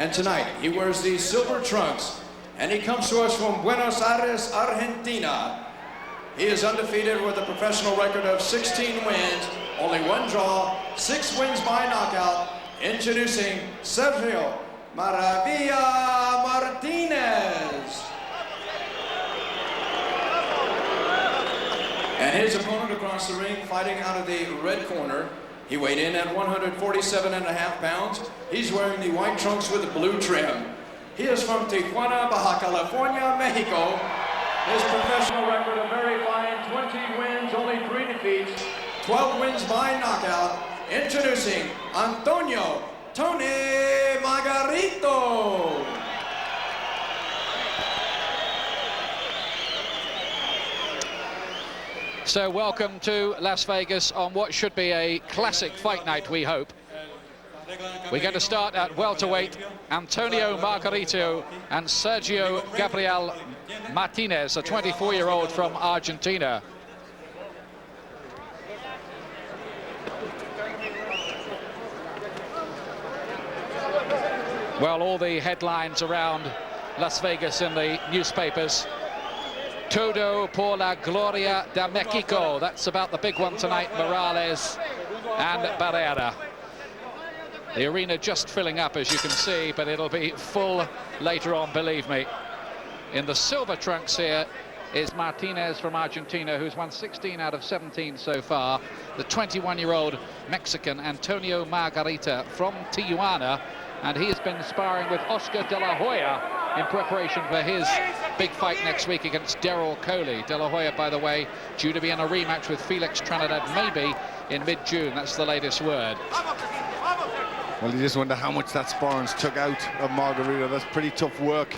And tonight, he wears these silver trunks, and he comes to us from Buenos Aires, Argentina. He is undefeated with a professional record of 16 wins, only 1 draw, 6 wins by knockout. Introducing Sergio Martinez. And his opponent across the ring, fighting out of the red corner. He weighed in at 147.5 pounds. He's wearing the white trunks with the blue trim. He is from Tijuana, Baja California, Mexico. His professional record, a very fine 20 wins, only 3 defeats, 12 wins by knockout. Introducing Antonio Tony Margarito. So welcome to Las Vegas on what should be a classic fight night, we hope. We're going to start at welterweight. Antonio Margarito and Sergio Gabriel Martinez, a 24-year-old from Argentina. Well, all the headlines around Las Vegas in the newspapers. Todo por la gloria de Mexico. That's about the big one tonight, Morales and Barrera. The arena just filling up, as you can see, but it'll be full later on, believe me. In the silver trunks here is Martinez from Argentina, who's won 16 out of 17 so far. The 21-year-old Mexican Antonio Margarito from Tijuana, and he has been sparring with Oscar De La Hoya in preparation for his big fight next week against Daryl Coley. De La Hoya, by the way, due to be in a rematch with Felix Trinidad, maybe in mid-June. That's the latest word. Well, you just wonder how much that sparring took out of Margarito. That's pretty tough work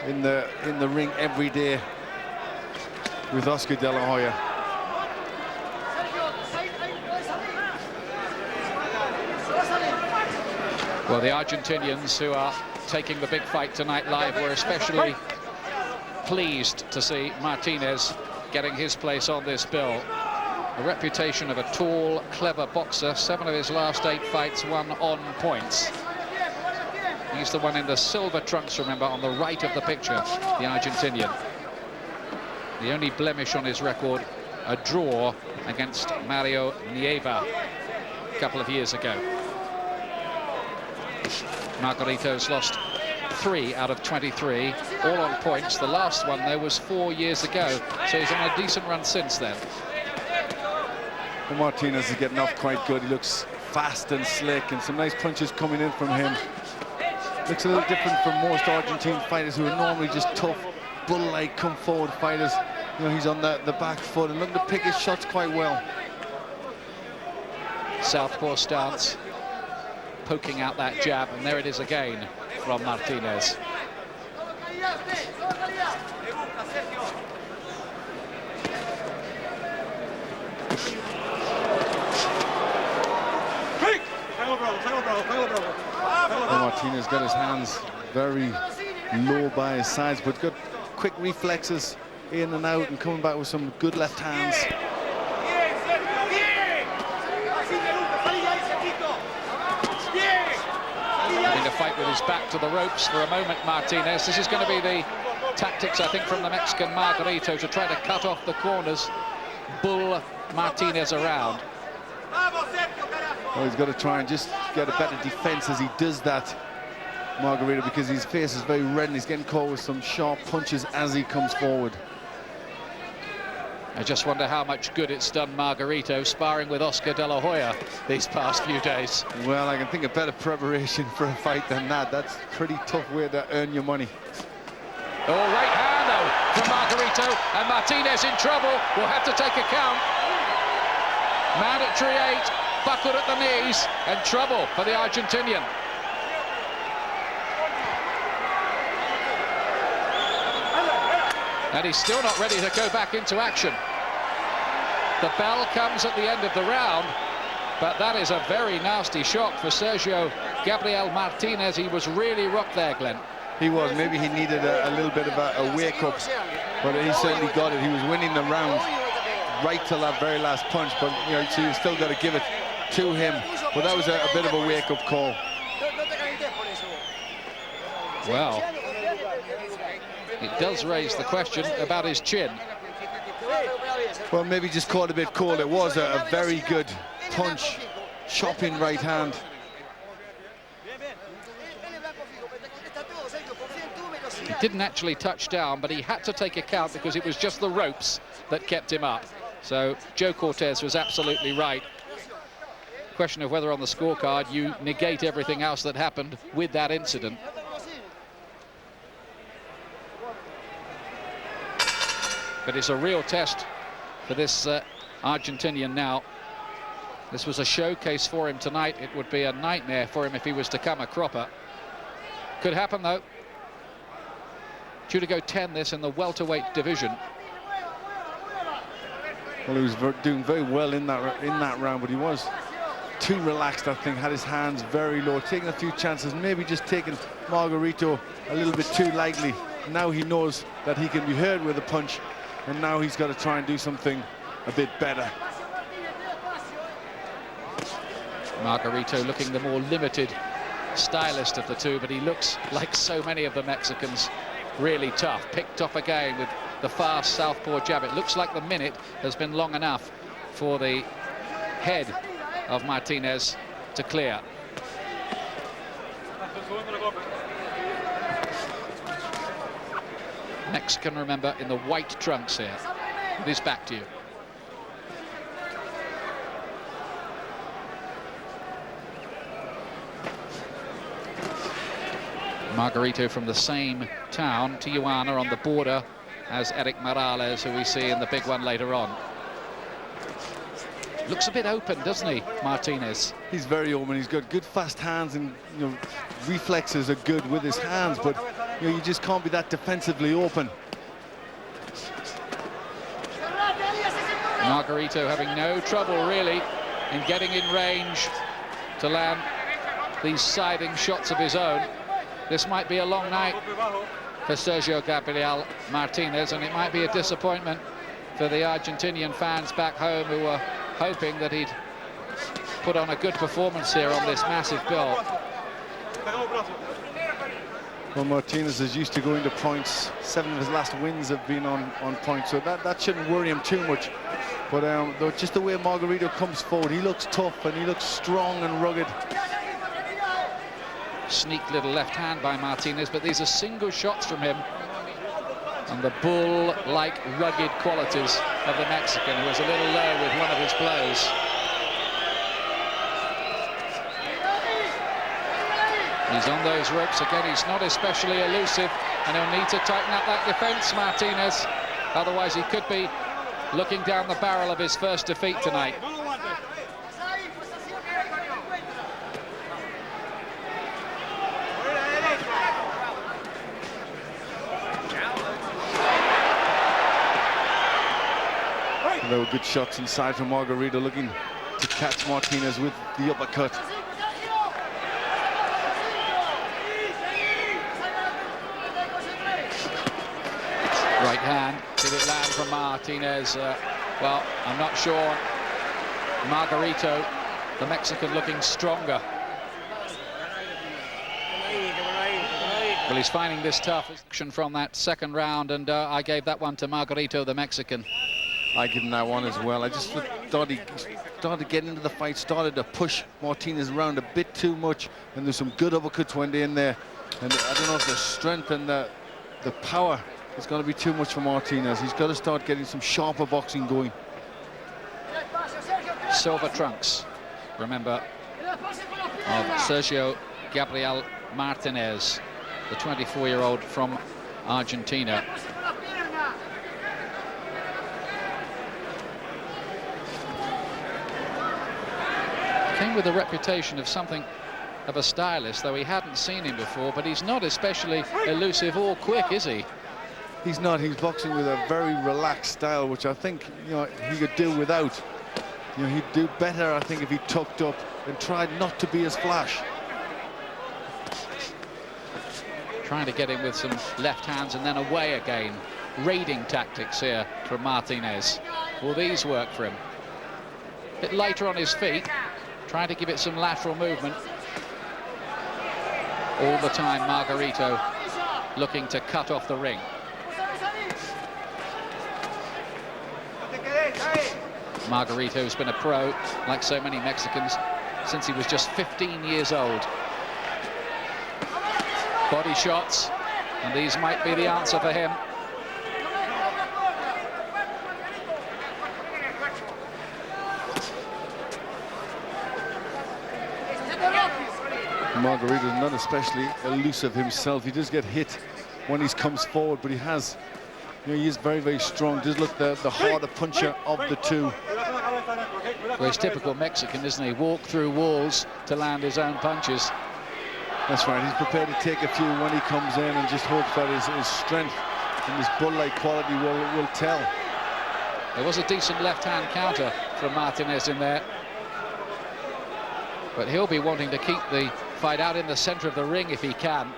in the ring every day with Oscar De La Hoya. Well, the Argentinians who are taking the big fight tonight live were especially pleased to see Martinez getting his place on this bill. A reputation of a tall, clever boxer. 7 of his last 8 fights won on points. He's the one in the silver trunks, remember, on the right of the picture, the Argentinian. The only blemish on his record, a draw against Mario Nieva a couple of years ago. Margarito's lost 3 out of 23, all on points. The last one, though, was 4 years ago, so he's on a decent run since then. Well, Martinez is getting off quite good. He looks fast and slick, and some nice punches coming in from him. Looks a little different from most Argentine fighters who are normally just tough, bull-like, come-forward fighters. You know, he's on the back foot and looking to pick his shots quite well. Southpaw stance, poking out that jab, and there it is again from Martinez. Martinez got his hands very low by his sides, but got quick reflexes in and out and coming back with some good left hands. Having to fight with his back to the ropes for a moment, Martinez. This is going to be the tactics, I think, from the Mexican Margarito to try to cut off the corners, bull Martinez around. Well, he's got to try and just get a better defense as he does that, Margarito, because his face is very red and he's getting caught with some sharp punches as he comes forward. I just wonder how much good it's done Margarito sparring with Oscar De La Hoya these past few days. Well, I can think of better preparation for a fight than that. That's a pretty tough way to earn your money. Oh, right hand, though, from Margarito, and Martinez in trouble. Will have to take a count. Mandatory 8, buckled at the knees, and trouble for the Argentinian. And he's still not ready to go back into action. The bell comes at the end of the round, but that is a very nasty shock for Sergio Gabriel Martinez. He was really rocked there, Glenn. He was. Maybe he needed a little bit of a wake-up, but he certainly got it. He was winning the round right till that very last punch, but you know, so you still got to give it to him. But that was a bit of a wake-up call. Well, it does raise the question about his chin. Well, maybe just caught a bit cold. It was a very good punch, chopping right hand. He didn't actually touch down, but he had to take a count because it was just the ropes that kept him up. So Joe Cortez was absolutely right. Question of whether on the scorecard you negate everything else that happened with that incident. But it's a real test for this Argentinian now. This was a showcase for him tonight. It would be a nightmare for him if he was to come a cropper. Could happen though. Due to go 10 this in the welterweight division. Well, he was doing very well in that round, but he was too relaxed, I think, had his hands very low, taking a few chances, maybe just taking Margarito a little bit too lightly. Now he knows that he can be hurt with a punch, and now he's got to try and do something a bit better. Margarito looking the more limited stylist of the two, but he looks like so many of the Mexicans, really tough. Picked off again with the fast southpaw jab. It looks like the minute has been long enough for the head of Martinez to clear. Mexican, remember, in the white trunks here. It is back to you. Margarito from the same town, Tijuana, on the border as Eric Morales, who we see in the big one later on. Looks a bit open, doesn't he, Martinez? He's very open. He's got good fast hands, and reflexes are good with his hands, but you just can't be that defensively open. Margarito having no trouble really in getting in range to land these siding shots of his own. This might be a long night for Sergio Gabriel Martinez, and it might be a disappointment for the Argentinian fans back home who were hoping that he'd put on a good performance here on this massive bill. Well, Martinez is used to going to points. 7 of his last wins have been on points, so that shouldn't worry him too much. But though, just the way Margarito comes forward, he looks tough and he looks strong and rugged. Sneak little left hand by Martinez, but these are single shots from him. And the bull-like rugged qualities of the Mexican, who was a little low with one of his blows. He's on those ropes again. He's not especially elusive, and he'll need to tighten up that defense, Martinez. Otherwise, he could be looking down the barrel of his first defeat tonight. There were good shots inside from Margarito, looking to catch Martinez with the uppercut. Right hand, did it land from Martinez? Well, I'm not sure. Margarito, the Mexican, looking stronger. Well, he's finding this tough action from that second round, and I gave that one to Margarito, the Mexican. I give him that one as well. I just thought he started to get into the fight, started to push Martinez around a bit too much, and there's some good uppercuts went in there. And I don't know if the strength and the power is going to be too much for Martinez. He's got to start getting some sharper boxing going. Silver trunks, remember, of Sergio Gabriel Martinez, the 24-year-old from Argentina. Came with a reputation of something of a stylist, though he hadn't seen him before, but he's not especially elusive or quick, is he? He's not. He's boxing with a very relaxed style, which I think he could do without. He'd do better, I think, if he tucked up and tried not to be as flash. Trying to get him with some left hands and then away again. Raiding tactics here from Martinez. Will these work for him? A bit lighter on his feet, trying to give it some lateral movement. All the time, Margarito looking to cut off the ring. Margarito's been a pro, like so many Mexicans, since he was just 15 years old. Body shots, and these might be the answer for him. Margarito's not especially elusive himself. He does get hit when he comes forward, but he has, you know, he is very, very strong. Does look the harder puncher of the two. Well, he's typical Mexican, isn't he? Walk through walls to land his own punches. That's right. He's prepared to take a few when he comes in, and just hopes that his strength and his bull-like quality will tell. There was a decent left-hand counter from Martinez in there, but he'll be wanting to keep the fight out in the center of the ring if he can.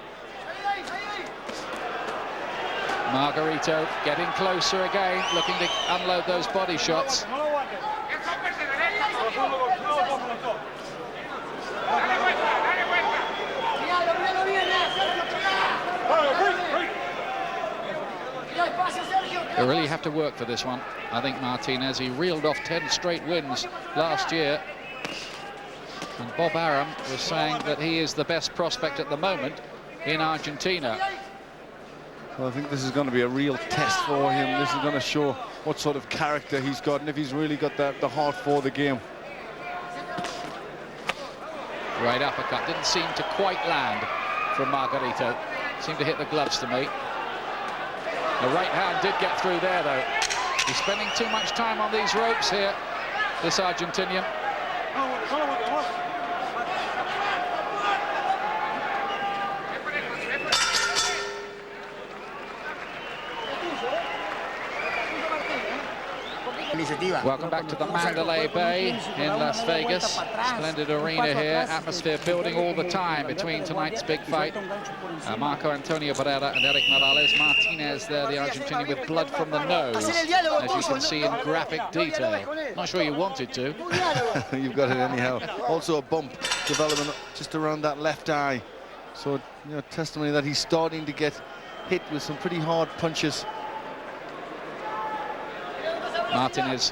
Margarito getting closer again, looking to unload those body shots. They really have to work for this one. I think Martinez, he reeled off 10 straight wins last year. And Bob Arum was saying that he is the best prospect at the moment in Argentina. Well, I think this is going to be a real test for him. This is going to show what sort of character he's got, and if he's really got the heart for the game. Right uppercut, didn't seem to quite land from Margarito. Seemed to hit the gloves to me. The right hand did get through there, though. He's spending too much time on these ropes here, this Argentinian. Welcome back to the Mandalay Bay in Las Vegas. Splendid arena here, atmosphere building all the time between tonight's big fight. Marco Antonio Barrera and Eric Morales. Martinez there, the Argentinian with blood from the nose, as you can see in graphic detail. Not sure you wanted to. You've got it anyhow. Also a bump developing just around that left eye. So, you know, testimony that he's starting to get hit with some pretty hard punches. Martinez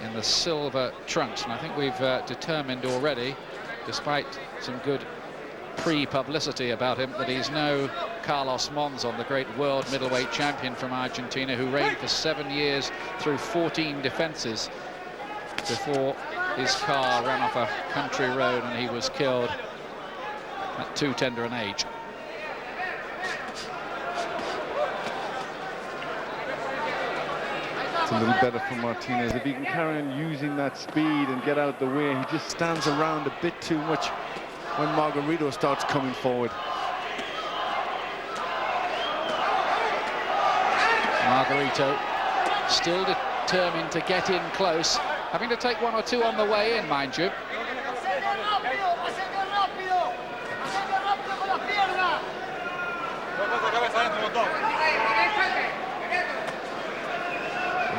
in the silver trunks, and I think we've determined already, despite some good pre-publicity about him, that he's no Carlos Monzon, the great world middleweight champion from Argentina, who reigned for 7 years through 14 defenses before his car ran off a country road and he was killed at too tender an age. A little better for Martinez. If he can carry on using that speed and get out the way, he just stands around a bit too much when Margarito starts coming forward. Margarito still determined to get in close, having to take 1 or 2 on the way in, mind you.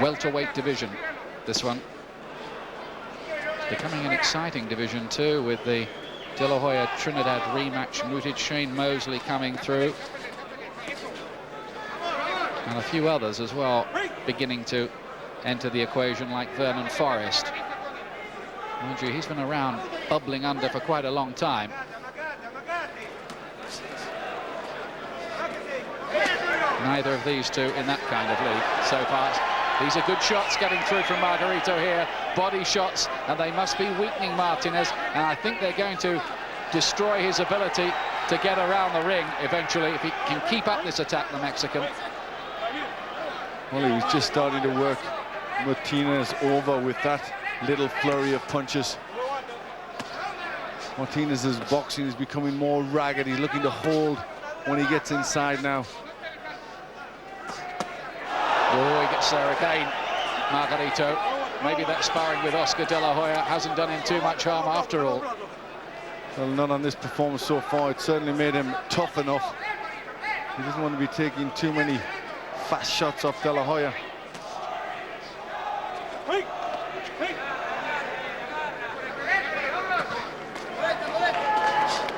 Welterweight division, this one. It's becoming an exciting division too, with the De La Hoya Trinidad rematch mooted, Shane Mosley coming through, and a few others as well beginning to enter the equation, like Vernon Forrest. Mind you, he's been around bubbling under for quite a long time. Neither of these two in that kind of league so far. These are good shots getting through from Margarito here, body shots, and they must be weakening Martinez, and I think they're going to destroy his ability to get around the ring eventually if he can keep up this attack, the Mexican. Well, he was just starting to work Martinez over with that little flurry of punches. Martinez's boxing is becoming more ragged. He's looking to hold when he gets inside now. Oh, he gets there again, Margarito. Maybe that sparring with Oscar De La Hoya hasn't done him too much harm after all. Well, not on this performance so far. It certainly made him tough enough. He doesn't want to be taking too many fast shots off De La Hoya.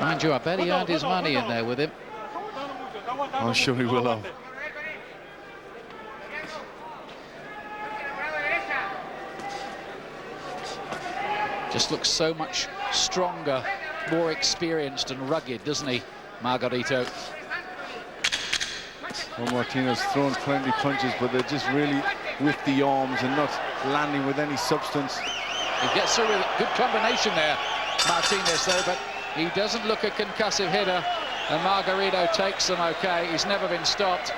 Mind you, I bet he earned his money in there with him. I'm sure he will have. Just looks so much stronger, more experienced and rugged, doesn't he, Margarito? Well, Martinez throwing plenty punches, but they're just really with the arms and not landing with any substance. He gets through with a good combination there, Martinez, though, but he doesn't look a concussive hitter, and Margarito takes them okay. He's never been stopped.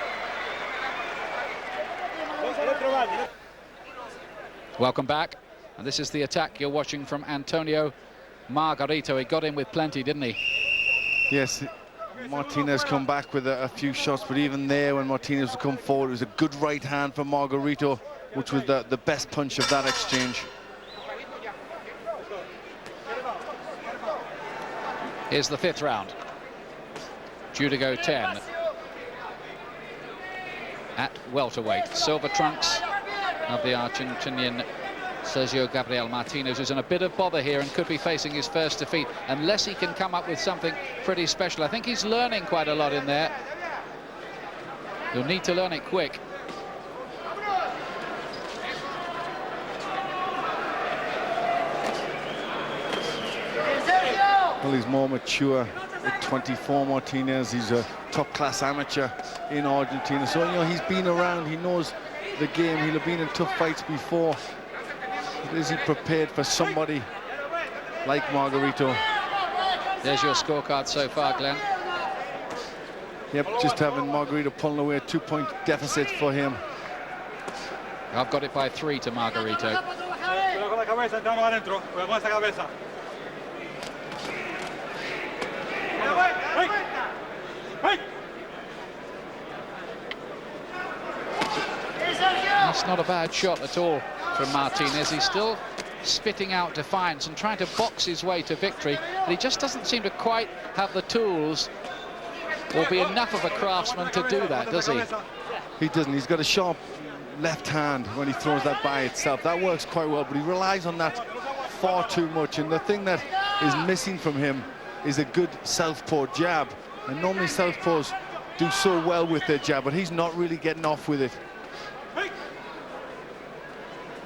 Welcome back, and this is the attack you're watching from Antonio Margarito. He got in with plenty, didn't he? Yes, Martinez come back with a few shots, but even there, when Martinez would come forward, it was a good right hand from Margarito, which was the best punch of that exchange. Here's the 5th round. Due to go 10. At welterweight. Silver trunks of the Argentinian Sergio Gabriel Martinez, who's in a bit of bother here and could be facing his first defeat unless he can come up with something pretty special. I think he's learning quite a lot in there. He'll need to learn it quick. Well, he's more mature at 24, Martinez. He's a top-class amateur in Argentina. So, you know, he's been around, he knows the game. He'll have been in tough fights before. But is he prepared for somebody like Margarito? There's your scorecard so far, Glenn. Yep, just having Margarito pulling away a 2-point deficit for him. I've got it by 3 to Margarito. That's not a bad shot at all from Martinez. He's still spitting out defiance and trying to box his way to victory, but he just doesn't seem to quite have the tools or be enough of a craftsman to do that, does he? He doesn't. He's got a sharp left hand when he throws that by itself. That works quite well, but he relies on that far too much. And the thing that is missing from him is a good southpaw jab. And normally southpaws do so well with their jab, but he's not really getting off with it.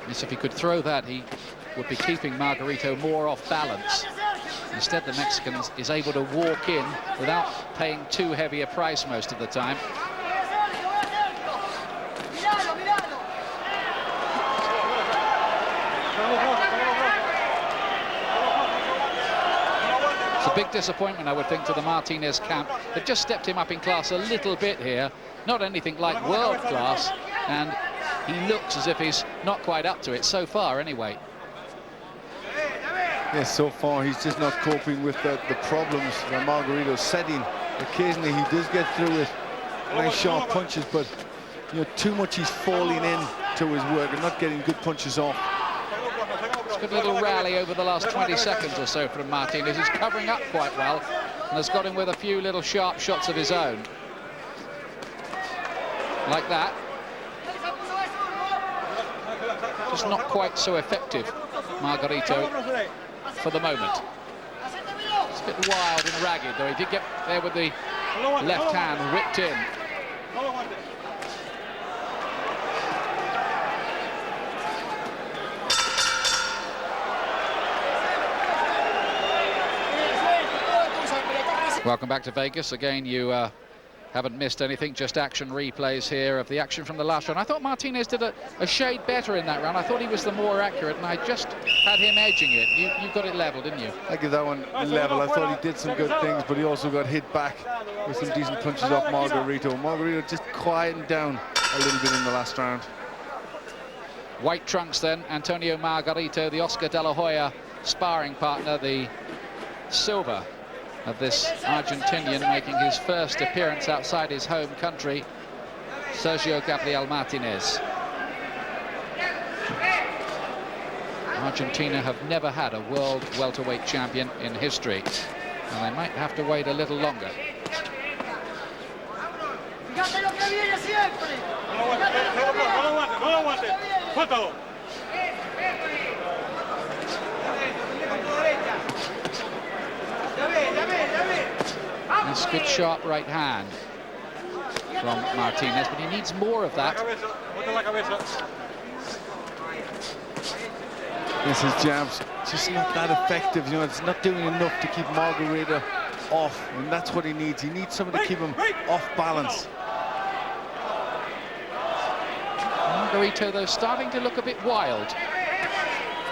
Yes, if he could throw that, he would be keeping Margarito more off balance. Instead, the Mexican is able to walk in without paying too heavy a price most of the time. It's a big disappointment, I would think, to the Martinez camp. They've just stepped him up in class a little bit here. Not anything like world class, and he looks as if he's not quite up to it so far anyway. Yes, so far he's just not coping with the problems that Margarito's setting. Occasionally he does get through with nice sharp punches, but you know, too much he's falling in to his work and not getting good punches off. It's a good little rally over the last 20 seconds or so from Martinez. He's covering up quite well and has got him with a few little sharp shots of his own. Like that. Just not quite so effective, Margarito, for the moment. It's a bit wild and ragged, though. He did get there with the left hand whipped in. Welcome back to Vegas. Again, you haven't missed anything, just action replays here of the action from the last round. I thought Martinez did a shade better in that round. I thought he was the more accurate, and I just had him edging it. You got it level, didn't you? I give that one level. I thought he did some good things, but he also got hit back with some decent punches off Margarito. Margarito just quietened down a little bit in the last round. White trunks then, Antonio Margarito, the Oscar De La Hoya sparring partner, the silver of this Argentinian making his first appearance outside his home country, Sergio Gabriel Martinez. Argentina have never had a world welterweight champion in history, and they might have to wait a little longer. Nice, good, sharp right hand from Martinez, but he needs more of that. Yes, his jab's just not that effective. You know, it's not doing enough to keep Margarito off, and that's what he needs. He needs someone to keep him off balance. Margarito, though, starting to look a bit wild.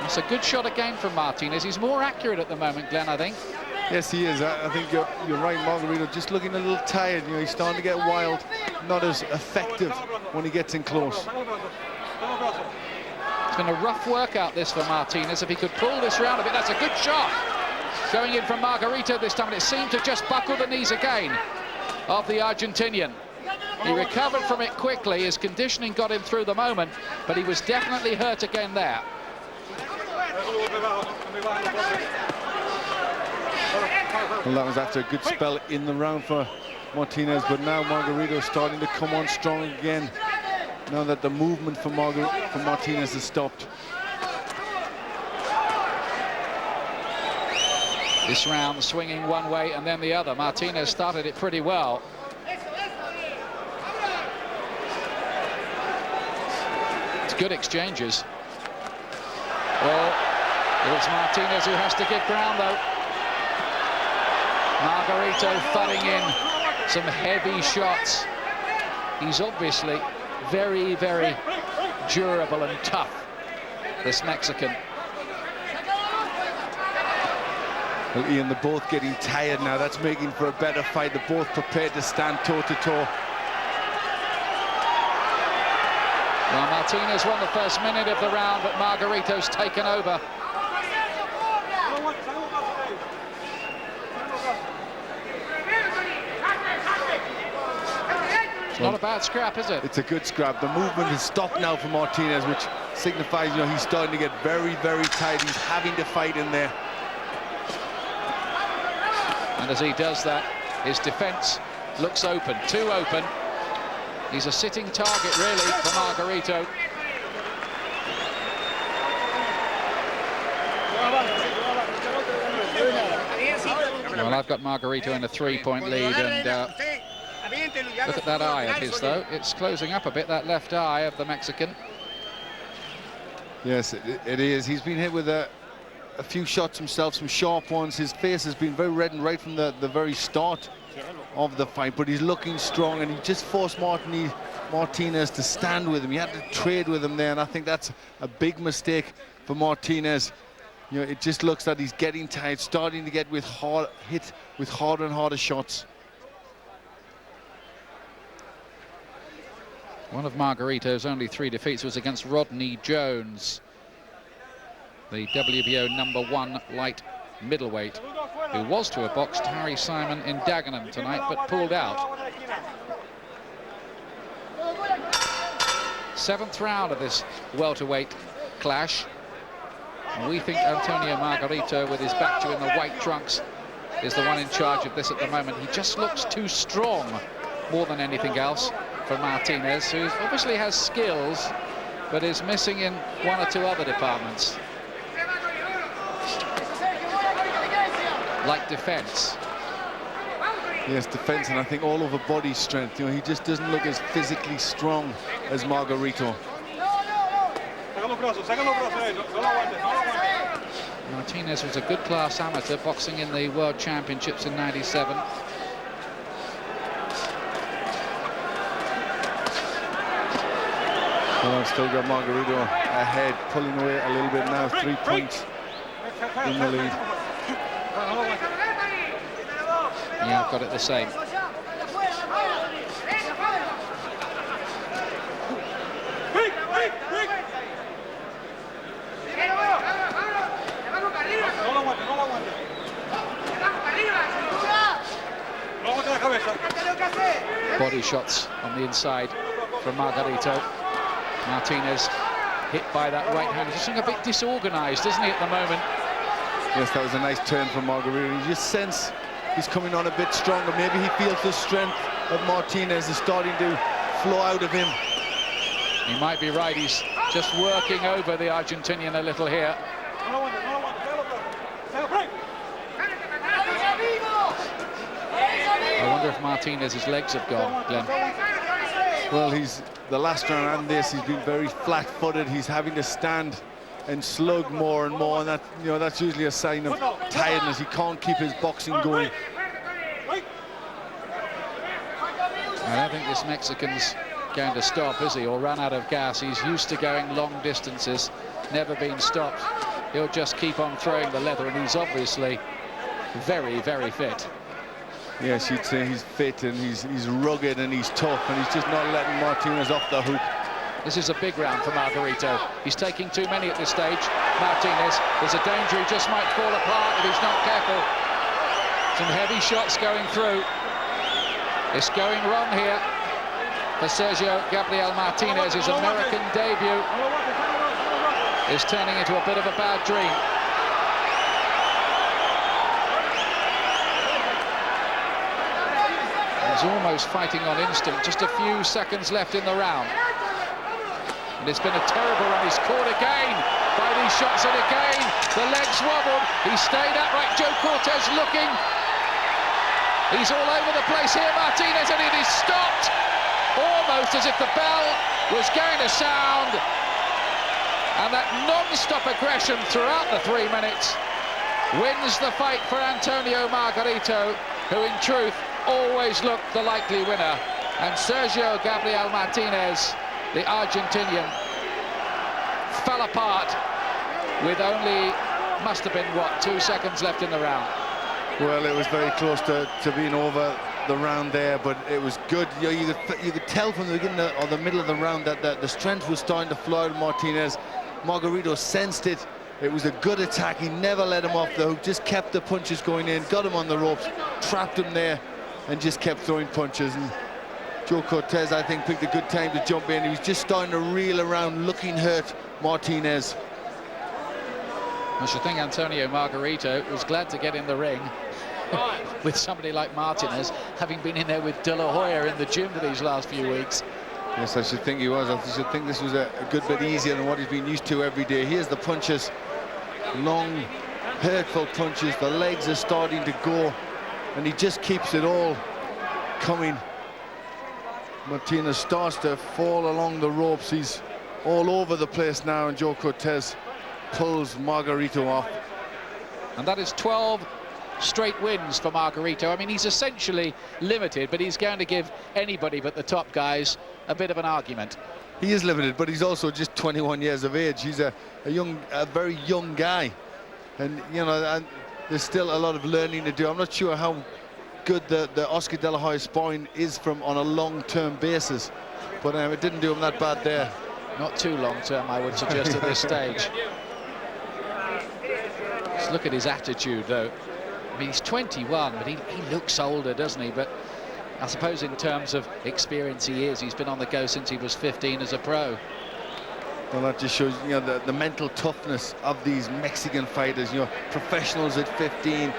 It's a good shot again from Martinez. He's more accurate at the moment, Glenn, I think. Yes, he is. I think you're right, Margarito. Just looking a little tired. You know, he's starting to get wild, not as effective when he gets in close. It's been a rough workout, this, for Martinez. If he could pull this round a bit, that's a good shot. Going in from Margarito this time, and it seemed to just buckle the knees again of the Argentinian. He recovered from it quickly. His conditioning got him through the moment, but he was definitely hurt again there. Well, that was after a good spell in the round for Martinez, but now Margarito is starting to come on strong again, now that the movement from Martinez has stopped. This round swinging one way and then the other. Martinez started it pretty well. It's good exchanges. Well, it's Martinez who has to give ground, though. Margarito thudding in some heavy shots. He's obviously very, very durable and tough, this Mexican. Well, Ian, they're both getting tired now. That's making for a better fight. They're both prepared to stand toe-to-toe. Well, Martinez won the first minute of the round, but Margarito's taken over. It's not a bad scrap, is it? It's a good scrap. The movement has stopped now for Martinez, which signifies, you know, he's starting to get very, very tight. He's having to fight in there. And as he does that, his defense looks open, too open. He's a sitting target, really, for Margarito. Well, I've got Margarito in a 3-point lead, and look at that eye of his, though. It's closing up a bit, that left eye of the Mexican. Yes, it is. He's been hit with a few shots himself, some sharp ones. His face has been very red and right from the very start of the fight, but he's looking strong, and he just forced Martinez to stand with him. He had to trade with him there, and I think that's a big mistake for Martinez. You know, it just looks that he's getting tired, starting to get hit with harder and harder shots. One of Margarito's only 3 defeats was against Rodney Jones, the WBO #1 light middleweight, who was to have boxed Harry Simon in Dagenham tonight, but pulled out. 7th round of this welterweight clash. And we think Antonio Margarito, with his back to in the white trunks, is the one in charge of this at the moment. He just looks too strong, more than anything else, for Martinez, who obviously has skills, but is missing in 1 or 2 other departments. Like defense. Yes, defense, and I think all over body strength. You know, he just doesn't look as physically strong as Margarito. Martinez was a good class amateur, boxing in the World Championships in '97. Well, I've still got Margarito ahead, pulling away a little bit now. 3 points in the lead. Yeah, I've got it the same. Body shots on the inside from Margarito. Martinez hit by that right hand. He's looking a bit disorganized, isn't he, at the moment? Yes, that was a nice turn from Margarito. You just sense he's coming on a bit stronger. Maybe he feels the strength of Martinez is starting to flow out of him. He might be right. He's just working over the Argentinian a little here. if Martinez's legs have gone, Glenn. Well, the last round and this, he's been very flat-footed. He's having to stand and slug more and more, and that, that's usually a sign of tiredness. He can't keep his boxing going. I don't think this Mexican's going to stop, is he, or run out of gas. He's used to going long distances, never been stopped. He'll just keep on throwing the leather, and he's obviously very, very fit. Yes, you'd say he's fit, and he's rugged, and he's tough, and he's just not letting Martinez off the hook. This is a big round for Margarito. He's taking too many at this stage. Martinez, there's a danger he just might fall apart if he's not careful. Some heavy shots going through. It's going wrong here for Sergio Gabriel Martinez. His American debut is turning into a bit of a bad dream. He's almost fighting on instinct. Just a few seconds left in the round. And it's been a terrible run. He's caught again by these shots, and again the legs wobbled. He stayed upright. Joe Cortez looking. He's all over the place here, Martinez, and it is stopped almost as if the bell was going to sound. And that non-stop aggression throughout the 3 minutes wins the fight for Antonio Margarito, who in truth always looked the likely winner. And Sergio Gabriel Martinez, the Argentinian, fell apart with only, must have been, what, 2 seconds left in the round. Well, it was very close to being over the round there, but it was good. You could tell from the beginning or the middle of the round that the strength was starting to flow out of Martinez. Margarito sensed it. It was a good attack. He never let him off the hook, just kept the punches going in, got him on the ropes, trapped him there, and just kept throwing punches. And Joe Cortez, I think, picked a good time to jump in. He was just starting to reel around, looking hurt, Martinez. I should think Antonio Margarito was glad to get in the ring with somebody like Martinez, having been in there with De La Hoya in the gym for these last few weeks. Yes, I should think he was. I should think this was a good bit easier than what he's been used to every day. Here's the punches, long, hurtful punches. The legs are starting to go, and he just keeps it all coming. Martinez starts to fall along the ropes. He's all over the place now, and Joe Cortez pulls Margarito off. And that is 12 straight wins for Margarito. I mean, he's essentially limited, but he's going to give anybody but the top guys a bit of an argument. He is limited, but he's also just 21 years of age. He's a very young guy, and and there's still a lot of learning to do. I'm not sure how good the Oscar De La Hoya spine is on a long-term basis, but it didn't do him that bad there. Not too long-term, I would suggest, at this stage. Just look at his attitude, though. I mean, he's 21, but he looks older, doesn't he? But I suppose in terms of experience, he is. He's been on the go since he was 15 as a pro. Well, that just shows, the mental toughness of these Mexican fighters. Professionals at 15,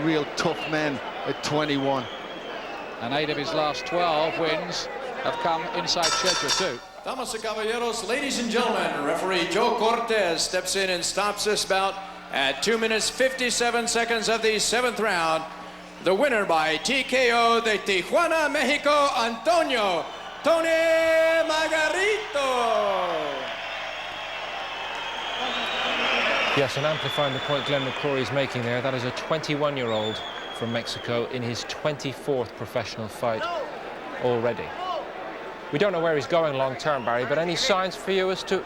real tough men at 21. And 8 of his last 12 wins have come inside schedule too. Damas y caballeros, ladies and gentlemen, referee Joe Cortez steps in and stops this bout at 2 minutes 57 seconds of the 7th round. The winner by TKO de Tijuana, Mexico, Antonio "Tony" Margarito. Yes, and amplifying the point Glenn McCrory is making there, that is a 21-year-old from Mexico in his 24th professional fight already. We don't know where he's going long-term, Barry, but any signs for you as to